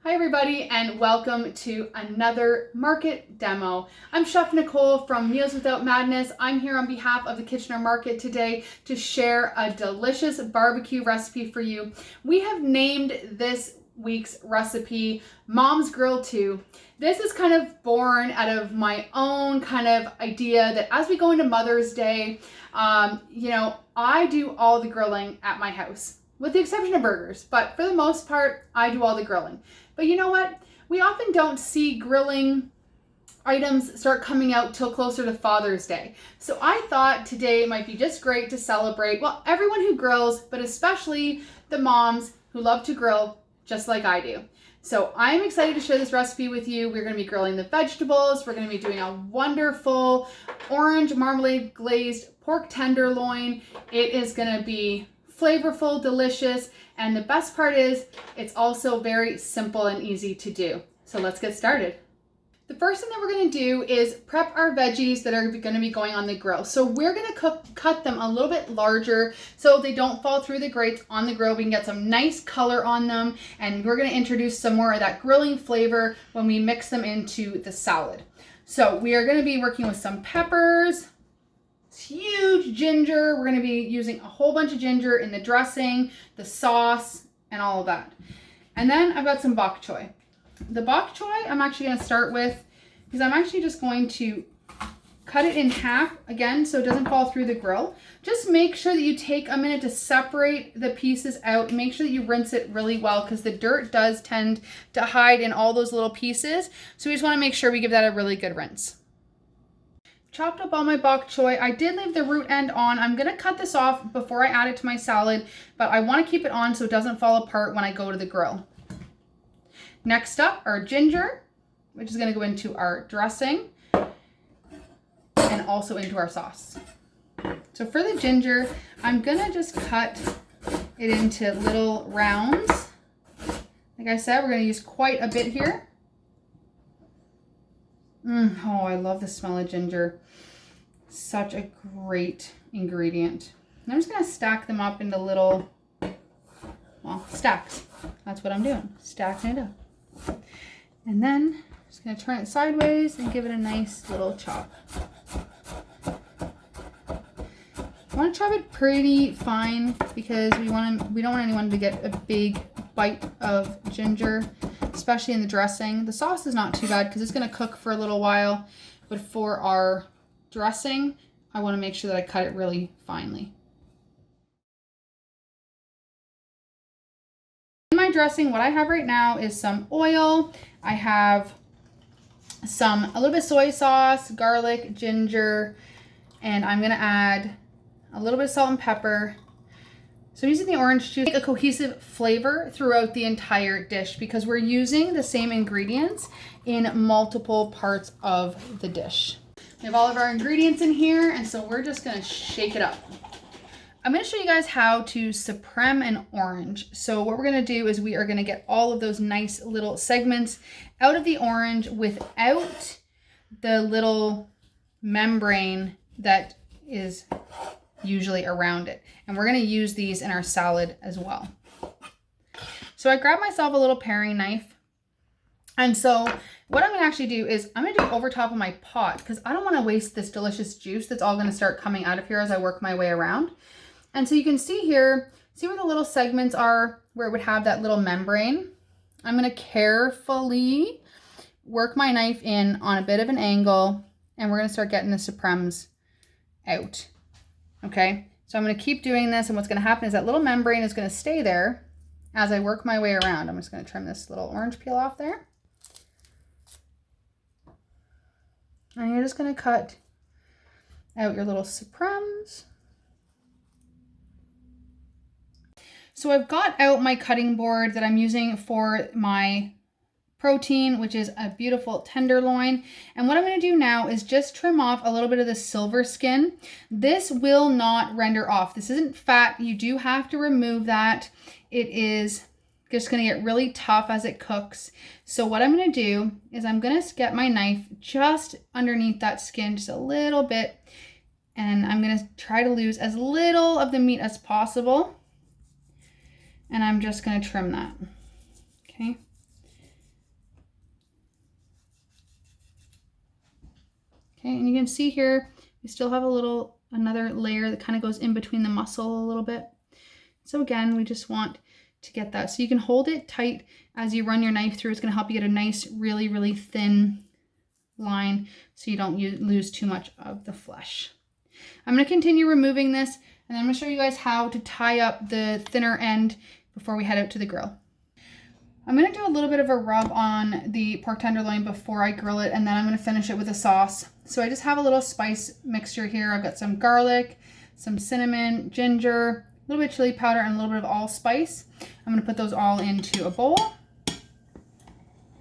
Hi everybody and welcome to another market demo. I'm Chef Nicole from Meals Without Madness. I'm here on behalf of the Kitchener Market today to share a delicious barbecue recipe for you. We have named this week's recipe Mom's Grill 2. This is kind of born out of my own kind of idea that as we go into Mother's Day, I do all the grilling at my house, with the exception of burgers, but for the most part, I do all the grilling. But you know what? We often don't see grilling items start coming out till closer to Father's Day. So I thought today might be just great to celebrate, well, everyone who grills, but especially the moms who love to grill just like I do. So I'm excited to share this recipe with you. We're gonna be grilling the vegetables. We're gonna be doing a wonderful orange marmalade glazed pork tenderloin. It is gonna be flavorful, delicious, and the best part is it's also very simple and easy to do. So let's get started. The first thing that we're going to do is prep our veggies that are going to be going on the grill. So we're going to cut them a little bit larger so they don't fall through the grates on the grill. We can get some nice color on them, and we're going to introduce some more of that grilling flavor when we mix them into the salad. So we are going to be working with some peppers, huge ginger. We're going to be using a whole bunch of ginger in the dressing, the sauce, and all of that. And then I've got some bok choy. The bok choy I'm actually going to start with because I'm actually just going to cut it in half again so it doesn't fall through the grill. Just make sure that you take a minute to separate the pieces out. Make sure that you rinse it really well because the dirt does tend to hide in all those little pieces. So we just want to make sure we give that a really good rinse. Chopped up all my bok choy. I did leave the root end on. I'm going to cut this off before I add it to my salad, but I want to keep it on so it doesn't fall apart when I go to the grill. Next up, our ginger, which is going to go into our dressing and also into our sauce. So for the ginger, I'm going to just cut it into little rounds. Like I said, we're going to use quite a bit here. Oh, I love the smell of ginger. Such a great ingredient. And I'm just going to stack them up into little, well, stacks. That's what I'm doing, stacking it up. And then I'm just going to turn it sideways and give it a nice little chop. I want to chop it pretty fine because we don't want anyone to get a big bite of ginger, especially in the dressing. The sauce is not too bad because it's going to cook for a little while, but for our dressing, I want to make sure that I cut it really finely. In my dressing, what I have right now is some oil. I have a little bit of soy sauce, garlic, ginger, and I'm going to add a little bit of salt and pepper. So I'm using the orange juice to make a cohesive flavor throughout the entire dish because we're using the same ingredients in multiple parts of the dish. We have all of our ingredients in here, and so we're just going to shake it up. I'm going to show you guys how to supreme an orange. So what we're going to do is we are going to get all of those nice little segments out of the orange without the little membrane that is usually around it. And we're going to use these in our salad as well. So I grabbed myself a little paring knife. And so what I'm going to actually do is I'm going to do it over top of my pot because I don't want to waste this delicious juice that's all going to start coming out of here as I work my way around. And so you can see here, see where the little segments are where it would have that little membrane. I'm going to carefully work my knife in on a bit of an angle, and we're going to start getting the supremes out. Okay, so I'm going to keep doing this, and what's going to happen is that little membrane is going to stay there as I work my way around. I'm just going to trim this little orange peel off there. And you're just going to cut out your little supremes. So I've got out my cutting board that I'm using for my protein, which is a beautiful tenderloin. And what I'm going to do now is just trim off a little bit of the silver skin. This will not render off. This isn't fat. You do have to remove that. It is just going to get really tough as it cooks. So what I'm going to do is I'm going to get my knife just underneath that skin just a little bit, and I'm going to try to lose as little of the meat as possible. And I'm just going to trim that. Okay. Okay, and you can see here, we still have another layer that kind of goes in between the muscle a little bit. So again, we just want to get that. So you can hold it tight as you run your knife through. It's going to help you get a nice, really, really thin line so you don't lose too much of the flesh. I'm going to continue removing this, and then I'm going to show you guys how to tie up the thinner end before we head out to the grill. I'm going to do a little bit of a rub on the pork tenderloin before I grill it, and then I'm going to finish it with a sauce. So I just have a little spice mixture here. I've got some garlic, some cinnamon, ginger, a little bit of chili powder, and a little bit of allspice. I'm going to put those all into a bowl.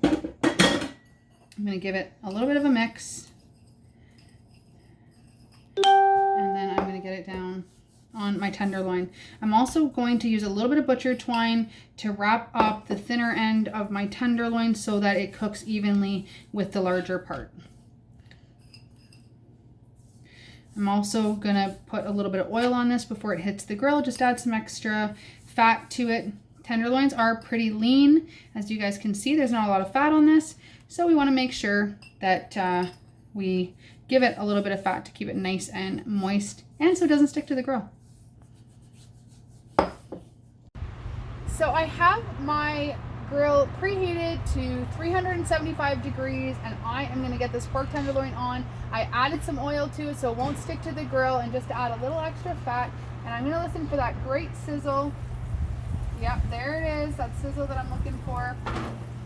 I'm going to give it a little bit of a mix. And then I'm going to get it down on my tenderloin. I'm also going to use a little bit of butcher twine to wrap up the thinner end of my tenderloin so that it cooks evenly with the larger part. I'm also going to put a little bit of oil on this before it hits the grill. Just add some extra fat to it. Tenderloins are pretty lean. As you guys can see, there's not a lot of fat on this. So we want to make sure that we give it a little bit of fat to keep it nice and moist and so it doesn't stick to the grill. So I have my grill preheated to 375 degrees and I am going to get this pork tenderloin on. I added some oil to it so it won't stick to the grill and just to add a little extra fat, and I'm going to listen for that great sizzle. Yep, there it is, that sizzle that I'm looking for.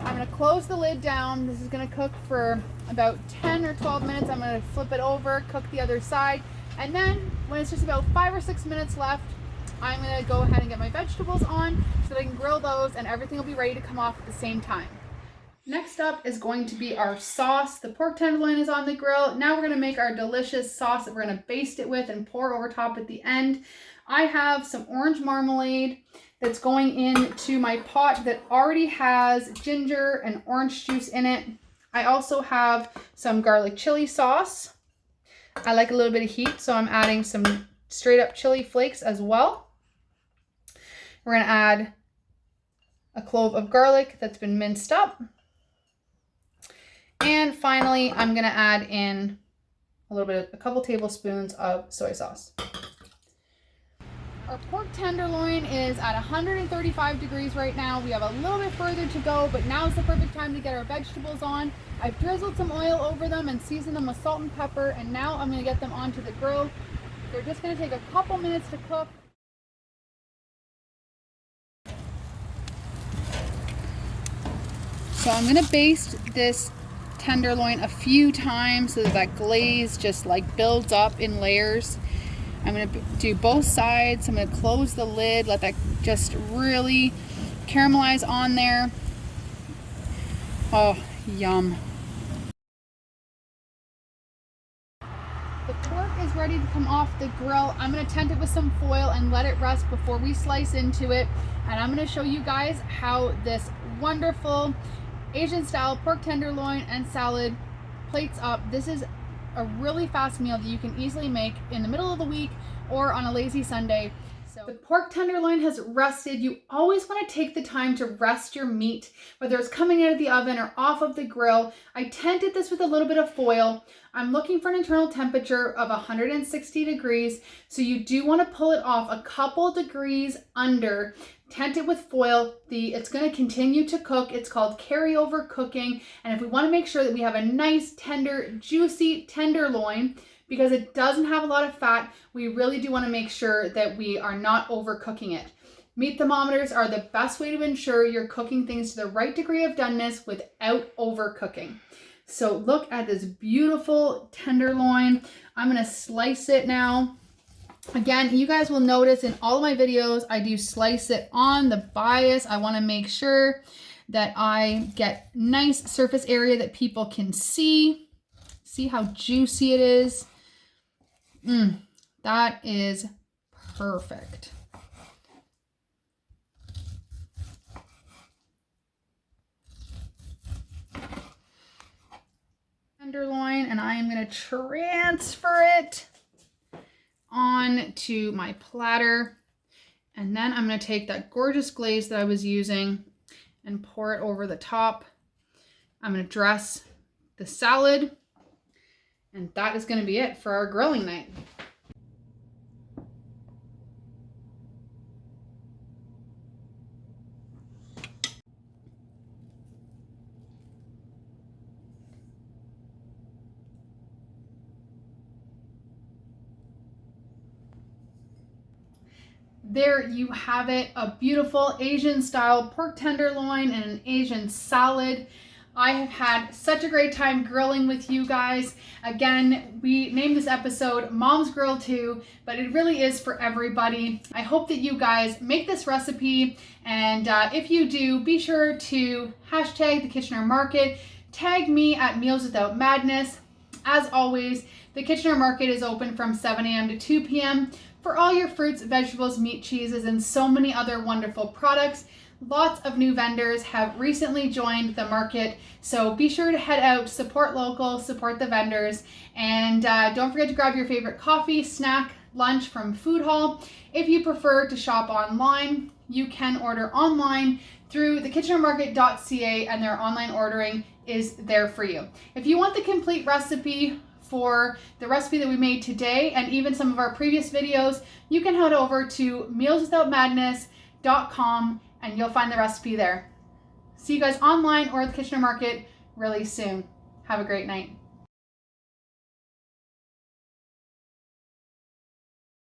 I'm going to close the lid down. This is going to cook for about 10 or 12 minutes. I'm going to flip it over, cook the other side, and then when it's just about 5 or 6 minutes left, I'm going to go ahead and get my vegetables on so that I can grill those and everything will be ready to come off at the same time. Next up is going to be our sauce. The pork tenderloin is on the grill. Now we're going to make our delicious sauce that we're going to baste it with and pour over top at the end. I have some orange marmalade that's going into my pot that already has ginger and orange juice in it. I also have some garlic chili sauce. I like a little bit of heat, so I'm adding some straight up chili flakes as well. We're going to add a clove of garlic that's been minced up. And finally, I'm going to add in a couple tablespoons of soy sauce. Our pork tenderloin is at 135 degrees right now. We have a little bit further to go, but now is the perfect time to get our vegetables on. I've drizzled some oil over them and seasoned them with salt and pepper, and now I'm going to get them onto the grill. They're just going to take a couple minutes to cook. So I'm going to baste this tenderloin a few times so that glaze just like builds up in layers. I'm going to do both sides. I'm going to close the lid, let that just really caramelize on there. Oh, yum. The pork is ready to come off the grill. I'm going to tent it with some foil and let it rest before we slice into it. And I'm going to show you guys how this wonderful Asian style pork tenderloin and salad plates up. This is a really fast meal that you can easily make in the middle of the week or on a lazy Sunday. So the pork tenderloin has rested. You always want to take the time to rest your meat, whether it's coming out of the oven or off of the grill. I tented this with a little bit of foil. I'm looking for an internal temperature of 160 degrees. So you do want to pull it off a couple degrees under. Tent it with foil. It's going to continue to cook. It's called carryover cooking. And if we want to make sure that we have a nice, tender, juicy tenderloin, because it doesn't have a lot of fat, we really do want to make sure that we are not overcooking it. Meat thermometers are the best way to ensure you're cooking things to the right degree of doneness without overcooking. So look at this beautiful tenderloin. I'm going to slice it now. Again, you guys will notice in all of my videos, I do slice it on the bias. I want to make sure that I get nice surface area that people can see. See how juicy it is. That is perfect. Tenderloin, and I am going to transfer it onto my platter, and then I'm going to take that gorgeous glaze that I was using and pour it over the top. I'm going to dress the salad, And that is going to be it for our grilling night. There you have it, a beautiful Asian style pork tenderloin and an Asian salad. I have had such a great time grilling with you guys. Again, we named this episode Mom's Grill Too, but it really is for everybody. I hope that you guys make this recipe, and if you do, be sure to hashtag the Kitchener Market, tag me at Meals Without Madness. As always, the Kitchener Market is open from 7 a.m. to 2 p.m. for all your fruits, vegetables, meat, cheeses, and so many other wonderful products. Lots of new vendors have recently joined the market, so be sure to head out, support local, support the vendors, and don't forget to grab your favorite coffee, snack, lunch from Food Hall. If you prefer to shop online, you can order online through thekitchenermarket.ca, and their online ordering is there for you. If you want the complete recipe for the recipe that we made today and even some of our previous videos, you can head over to mealswithoutmadness.com and you'll find the recipe there. See you guys online or at the Kitchener Market really soon. Have a great night.